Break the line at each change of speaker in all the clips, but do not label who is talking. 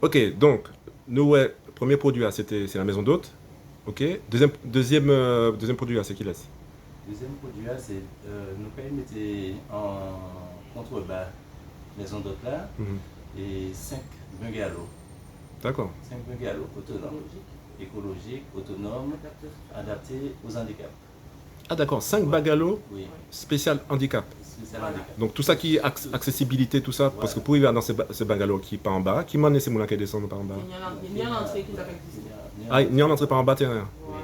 Ok, donc, nous, ouais, premier produit, c'est la maison d'hôte. Ok. Deuxième produit, c'est qui laisse?
Deuxième produit, c'est nous quand même mettons en contrebas maison d'hôte là
Mhm.
et 5 bungalows.
D'accord.
5 bungalows autonomes, écologiques, autonomes, adaptés aux handicaps.
Ah, d'accord. 5
Voilà.
bungalows
Oui,
spécial handicap.
spécial
Voilà.
handicap.
Donc, tout ça qui est accessibilité, tout ça, parce que
Voilà.
pour arriver dans ce bungalow qui est pas en bas, qui m'en est ces moulins qui descendent par en bas?
Il y a l'entrée qui s'appelle ici.
Ah, ni en entrée par en bas, tiens, rien.
Voilà.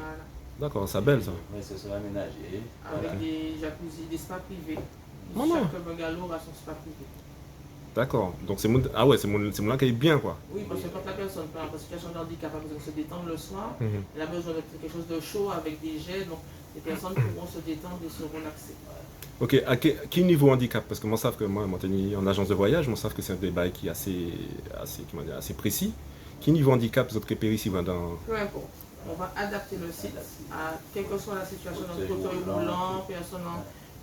D'accord, c'est belle ça.
Oui, ce sera aménagé.
Avec
Voilà.
des jacuzzi, des spas privés.
Non, non.
Chaque bungalow aura son spa privé.
D'accord. Donc, ah ouais, c'est moulin qui est bien, quoi.
Oui, parce que quand la personne part en situation de handicap a besoin de se détendre le soir,
Mhm.
elle a besoin de quelque chose de chaud avec des jets, donc les personnes pourront se détendre et se relaxer.
Ok, à quel niveau handicap? Parce que moi, savent que moi, en agence de voyage, moi, savent que c'est un débat qui est comment dire, assez précis. Quel niveau handicap, vous autres ici, dans...
Peu importe. On va adapter le site à quelle que soit la situation, donc fauteuil roulant, personnes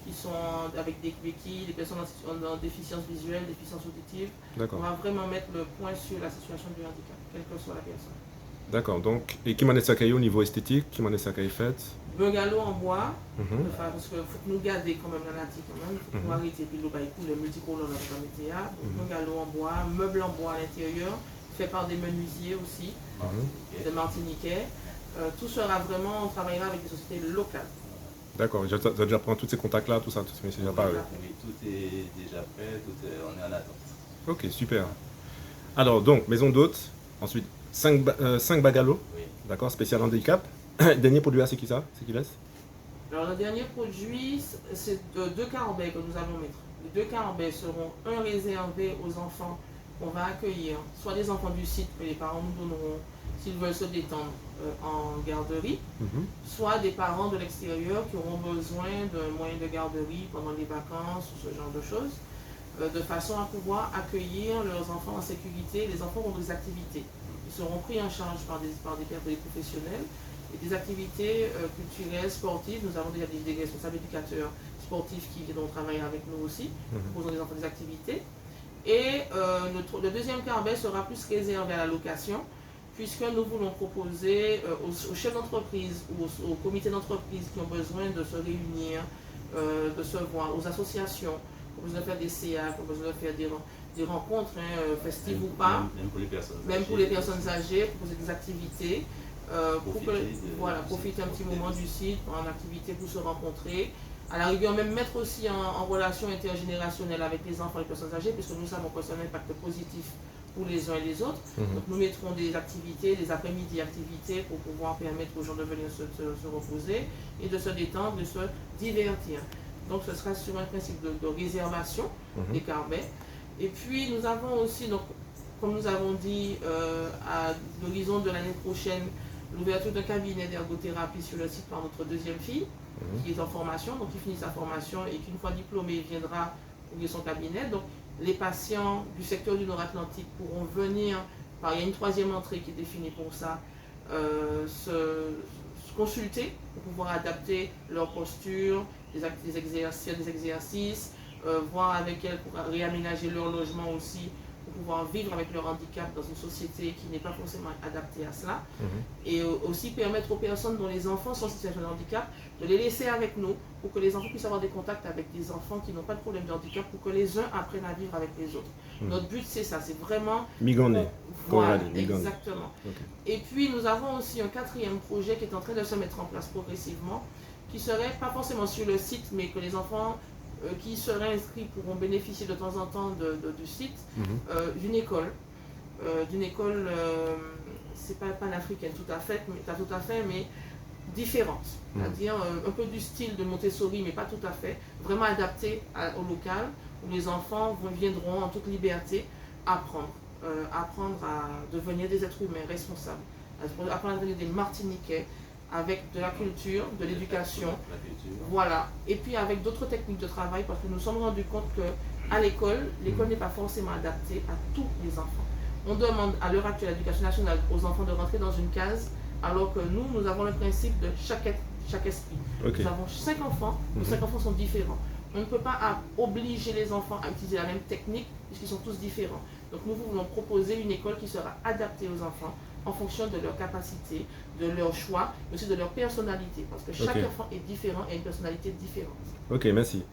qui sont avec des béquilles, des personnes en déficience visuelle, déficience auditive. On
D'accord.
va vraiment mettre le point sur la situation du handicap, quelle que soit la personne.
D'accord. Donc, et qui m'en est ça au niveau esthétique? Qui m'en est ça fait?
Bungalow en bois,
Mhm.
parce qu'il faut que nous garder quand même la nature quand même, il faut arrêter puis le multicolore dans le métier. Bungalow en bois, meubles en bois à l'intérieur, fait par des menuisiers aussi, des Martiniquais. Tout sera vraiment, on travaillera avec des sociétés locales.
D'accord. Je dois déjà prendre tous ces contacts-là, tout ça, c'est déjà pas.
Oui, tout est déjà prêt, on est en attente.
Ok, super. Alors, donc, maison d'hôte. Ensuite, 5 bungalows.
Oui.
D'accord, spécial handicap. Dernier produit, c'est qui ça? C'est qui laisse?
Alors le dernier produit, c'est deux carambets que nous allons mettre. Les deux carambets seront un réservé aux enfants qu'on va accueillir, soit des enfants du site que les parents nous donneront s'ils veulent se détendre en garderie,
Mhm.
soit des parents de l'extérieur qui auront besoin d'un moyen de garderie pendant les vacances ou ce genre de choses, de façon à pouvoir accueillir leurs enfants en sécurité. Les enfants ont des activités. Ils seront pris en charge par des professionnels et des activités culturelles, sportives. Nous avons déjà des responsables éducateurs sportifs qui viendront travailler avec nous aussi, proposant des enfants des activités. Et le deuxième carabin sera plus réservé à la location, puisque nous voulons proposer aux chefs d'entreprise ou aux comités d'entreprise qui ont besoin de se réunir, de se voir, aux associations, qui ont besoin de faire des CA, qui ont besoin de faire des rencontres, festives ou pas,
Même pour les personnes
âgées, proposer des activités. Profiter un petit moment du site, en activité pour se rencontrer. À la rigueur, même mettre aussi en relation intergénérationnelle avec les enfants et les personnes âgées, puisque nous savons que c'est un impact positif pour les uns et les autres. Donc nous mettrons des activités, des après-midi activités pour pouvoir permettre aux gens de venir se reposer et de se détendre, de se divertir. Donc ce sera sur un principe de réservation des carnets. Et puis nous avons aussi, donc, comme nous avons dit, à l'horizon de l'année prochaine, l'ouverture d'un cabinet d'ergothérapie sur le site par notre deuxième fille, qui est en formation, donc qui finit sa formation et qui, une fois diplômée, viendra ouvrir son cabinet. Donc les patients du secteur du Nord-Atlantique pourront venir, il y a une troisième entrée qui est définie pour ça, se consulter pour pouvoir adapter leur posture, des exercices, voir avec elles pour réaménager leur logement aussi, pour pouvoir vivre avec leur handicap dans une société qui n'est pas forcément adaptée à cela. Et aussi permettre aux personnes dont les enfants sont en situation de handicap de les laisser avec nous pour que les enfants puissent avoir des contacts avec des enfants qui n'ont pas de problème de handicap, pour que les uns apprennent à vivre avec les autres. Notre but, c'est ça, c'est vraiment...
Migondé.
Voilà, exactement. Et puis nous avons aussi un quatrième projet qui est en train de se mettre en place progressivement, qui serait pas forcément sur le site, mais que les enfants qui seraient inscrits pourront bénéficier de temps en temps du site, d'une école. C'est pas panafricaine tout à fait, mais différente. C'est-à-dire un peu du style de Montessori, mais pas tout à fait. Vraiment adapté au local, où les enfants viendront en toute liberté apprendre à devenir des êtres humains responsables, apprendre à devenir des Martiniquais, avec de la culture, de l'éducation, voilà, et puis avec d'autres techniques de travail, parce que nous nous sommes rendus compte qu'à l'école n'est pas forcément adaptée à tous les enfants. On demande à l'heure actuelle à l'éducation nationale aux enfants de rentrer dans une case, alors que nous avons le principe de chaque esprit. Nous avons 5 enfants, nos 5 enfants sont différents. On ne peut pas obliger les enfants à utiliser la même technique, puisqu'ils sont tous différents. Donc nous voulons proposer une école qui sera adaptée aux enfants en fonction de leurs capacités, de leurs choix, mais aussi de leur personnalité. Parce que chaque enfant est différent et a une personnalité différente.
Ok, merci.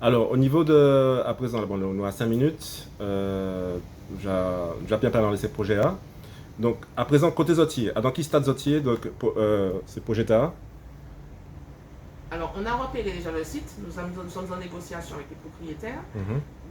Alors, au niveau de... À présent, bon, nous avons 5 minutes. J'ai bien parlé de ces projets-là. Donc, à présent, côté Zotier, dans qui stade Zotier, donc, ces projets-là?
Alors, on a repéré déjà le site, nous sommes en négociation avec les propriétaires.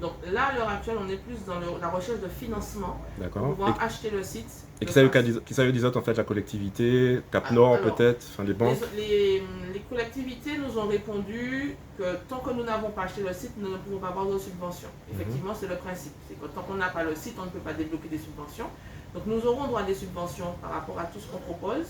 Donc là, à l'heure actuelle, on est plus dans la recherche de financement pour pouvoir acheter le site.
Et qui ça veut dire en fait la collectivité, Cap Nord peut-être, enfin les banques?
Les collectivités nous ont répondu que tant que nous n'avons pas acheté le site, nous ne pouvons pas avoir de subventions. Effectivement, c'est le principe. C'est que tant qu'on n'a pas le site, on ne peut pas débloquer des subventions. Donc nous aurons droit à des subventions par rapport à tout ce qu'on propose,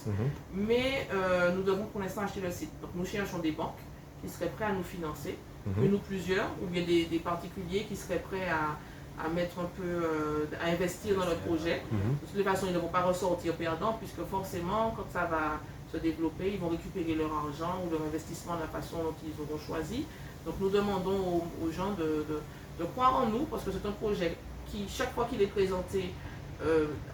mais nous devons pour l'instant acheter le site. Donc nous cherchons des banques qui seraient prêts à nous financer, une ou plusieurs, ou bien des particuliers qui seraient prêts à mettre un peu, à investir dans le projet. De toute façon, ils ne vont pas ressortir perdants, puisque forcément, quand ça va se développer, ils vont récupérer leur argent ou leur investissement de la façon dont ils auront choisi. Donc nous demandons aux gens de croire en nous, parce que c'est un projet qui, chaque fois qu'il est présenté,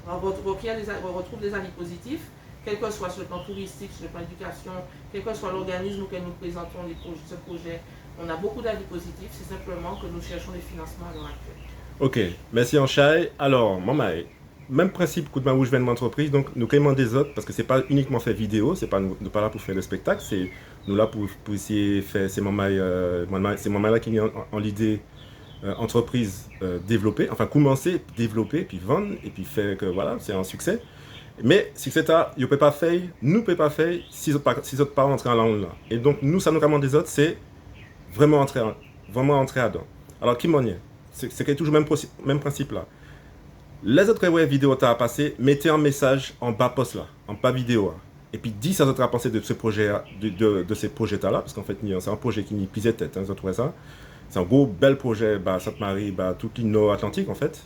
retrouve des avis positifs, quel que soit sur le plan touristique, sur le plan éducation, quel que soit l'organisme auquel nous présentons ce projet, on a beaucoup d'avis positifs, c'est simplement que nous cherchons des financements à l'heure actuelle.
Ok, merci Anchaï. Alors, maman, même principe coup de main où je viens de mon entreprise, donc nous commandons des autres parce que c'est pas uniquement faire vidéo, c'est pas nous pas là pour faire le spectacle, c'est nous là pour essayer de faire ces moments là qui viennent en l'idée entreprise développer, enfin commencer, développer, puis vendre, et puis faire que voilà, c'est un succès. Mais si c'est ça, nous ne pouvons pas faire, si vous ne pas entrer en langue là. Et donc, nous, ça nous commande des autres, c'est vraiment entrer dedans. Alors, qui m'en est? C'est toujours le même principe là. Les autres vidéos que tu as passé, mettez un message en bas post là, en bas vidéo. Et puis, dis ça autres à penser de ce projet, de ces projets-là, parce qu'en fait, c'est un projet qui n'y pisait tête, hein, vous trouvez ça? C'est un gros, bel projet, Sainte-Marie, toute l'île nord-atlantique, en fait.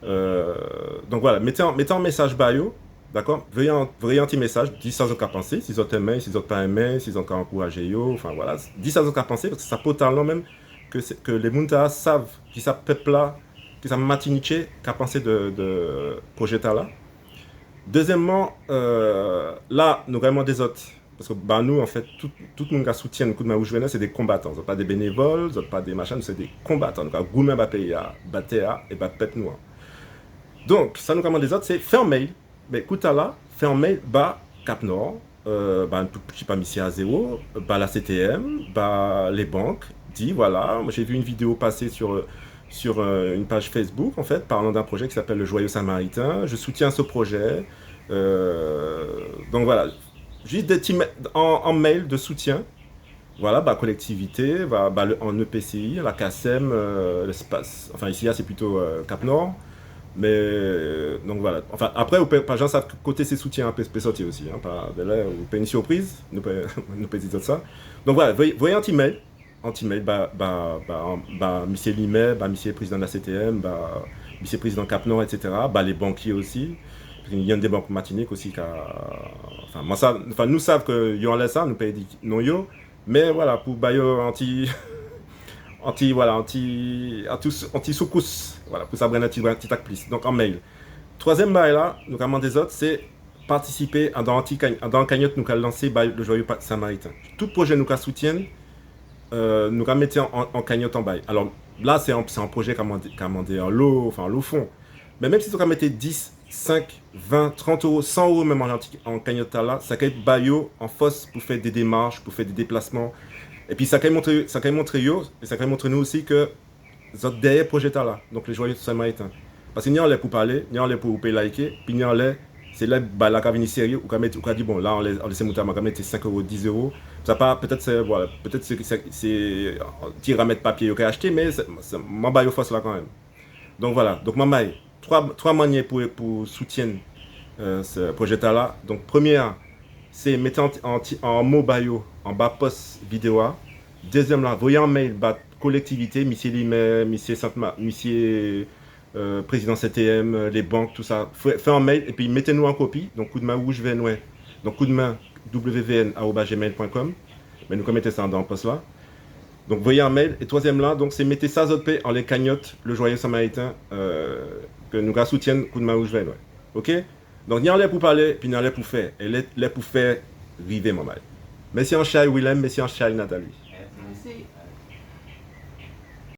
Donc voilà, mettez un message bio, d'accord? Veuillez un petit message, dis ça à penser, si vous avez aimé, si vous n'avez pas aimé, si vous avez encouragé, enfin voilà, dis ça à penser, parce que ça peut talent même que les Muntas savent, qui ça peuple là, qui ça matiniche, qu'à penser de projet là. Deuxièmement, là, nous vraiment des autres. Parce que nous, en fait, tout le monde qui soutient le coup de main où je venais, c'est des combattants. Ce pas des bénévoles, ce pas des machins, c'est des combattants. Donc, gourmet va payer à Batéa et pète nous. Donc, ça nous commande des autres, c'est faire un mail. Mais écoute, là, faire un mail, Cap Nord, je sais pas, ici à zéro, la CTM, les banques, dit voilà, j'ai vu une vidéo passer sur une page Facebook, en fait, parlant d'un projet qui s'appelle le Joyeux Samaritain. Je soutiens ce projet. Donc voilà. Juste des petits en mail de soutien, voilà, collectivité, en EPCI, la CACEM, l'espace, enfin ici c'est plutôt Cap Nord, mais donc voilà, enfin après, par exemple, ça côté ces soutiens un peu sortir aussi, hein, par de là, vous pouvez une surprise, nous pouvons dire ça. Donc voilà, voyez un petit mail, monsieur Limet, monsieur président de la CTM, monsieur président Cap Nord, etc., les banquiers aussi. Il y a des banques matiniques aussi enfin, nous savons que y en a ça, nous payons non yo, mais voilà, pour bayo anti soukous, voilà, pour ça prendre un petit tac plus. Donc en mail. Troisième bail là, nous commandons des autres, c'est participer dans la cagnotte nous avons lancé le Joyeux Samaritain. Tout projet nous soutient, nous avons mis en cagnotte en bail. Alors là, c'est un projet qui a demandé en lot fond. Mais même si tu as mis 10, 5, 20, 30 euros, 100 euros même en cagnotte là, ça peut être baillot en force pour faire des démarches, pour faire des déplacements. Et puis ça peut montrer et ça peut montrer nous aussi que notre derrière projet là, donc les Joyeux Samaritains. Parce qu'il y en a pour parler, il y en a pour liker, puis il y en a, c'est là la cabine sérieux, ou quand dit bon là on laisse monter, on va mettre 5 euros, 10 euros. Ça pas, peut-être c'est tir à mettre papier au acheter, mais c'est mon baillot force là quand même. Donc voilà, donc ma trois manières pour soutenir ce projet-là. Donc, première, c'est mettre en mot bio, en bas post vidéo. Deuxième, là, voyez un mail, collectivité, monsieur Limet, monsieur président CTM, les banques, tout ça. Faites un mail et puis mettez-nous en copie. Donc, coup de main rouge VN, donc coup de main wvn@gmail.com. Mais nous mettez ça dans le post là. Donc, voyez un mail. Et troisième là, donc, c'est mettez ça autres paix en les cagnottes, le joyeux samaritain, que nous soutiennent coup de main où je vais, ouais. Ok? Donc, n'y en a pour parler, puis n'y en a pour faire. Et les pour faire river, mon mal. Merci en chai, Willem, merci en chai, Nathalie.
Merci.